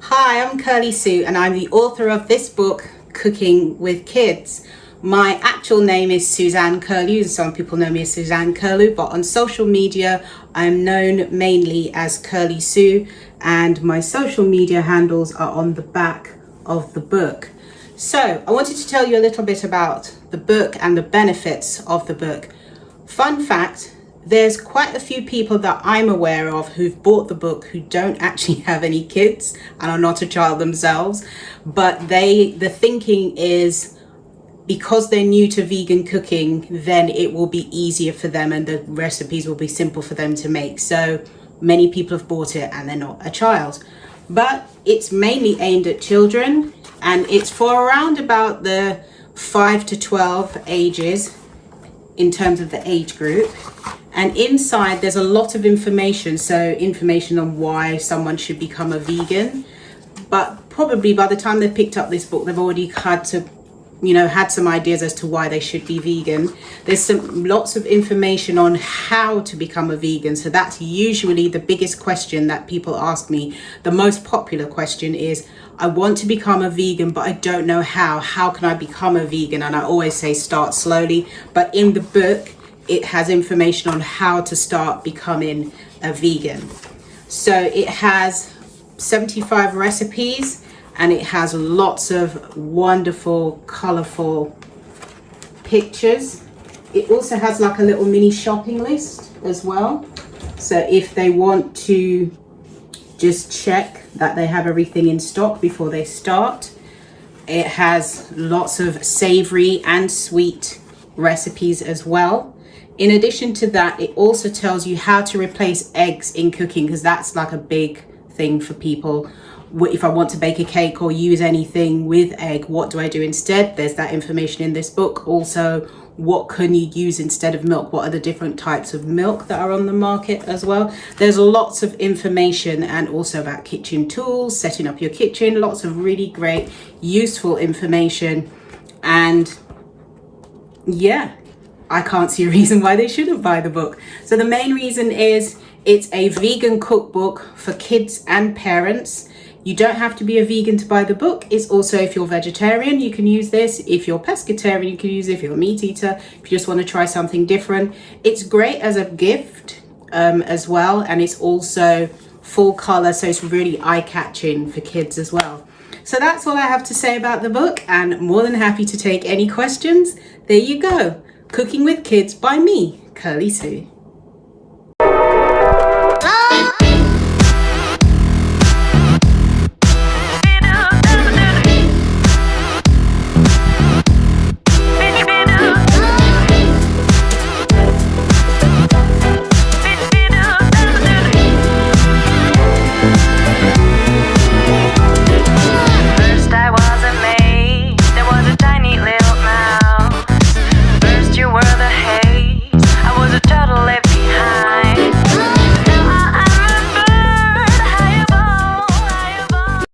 Hi, I'm Kirly-sue and I'm the author of this book, Cooking with Kids. My actual name is Suzanne Kirly-sue. Some people know me as Suzanne Kirly-sue, but on social media, I'm known mainly as Kirly-sue, and my social media handles are on the back of the book. So I wanted to tell you a little bit about the book and the benefits of the book. Fun fact, there's quite a few people that I'm aware of who've bought the book who don't actually have any kids and are not a child themselves, but the thinking is because they're new to vegan cooking, then it will be easier for them and the recipes will be simple for them to make. So many people have bought it and they're not a child, but it's mainly aimed at children and it's for around about the 5 to 12 ages in terms of the age group. And inside there's a lot of information, so information on why someone should become a vegan, but probably by the time they've picked up this book they've already had some ideas as to why they should be vegan. There's lots of information on how to become a vegan, so that's usually the biggest question that people ask me. The most popular question is, I want to become a vegan but I don't know how can I become a vegan? And I always say start slowly, but in the book it has information on how to start becoming a vegan. So it has 75 recipes and it has lots of wonderful colorful pictures. It also has like a little mini shopping list as well, so if they want to just check that they have everything in stock before they start. It has lots of savory and sweet recipes as well. In addition to that, it also tells you how to replace eggs in cooking, because that's like a big thing for people. If I want to bake a cake or use anything with egg, what do I do instead? There's that information in this book. Also, what can you use instead of milk? What are the different types of milk that are on the market as well? There's lots of information, and also about kitchen tools, setting up your kitchen, lots of really great, useful information. And yeah, I can't see a reason why they shouldn't buy the book. So the main reason is it's a vegan cookbook for kids and parents. You don't have to be a vegan to buy the book. It's also, if you're vegetarian, you can use this. If you're pescatarian, you can use it. If you're a meat eater, if you just want to try something different. It's great as a gift as well. And it's also full color, so it's really eye-catching for kids as well. So that's all I have to say about the book, and more than happy to take any questions. There you go. Cooking with Kids by me, Kirly-sue.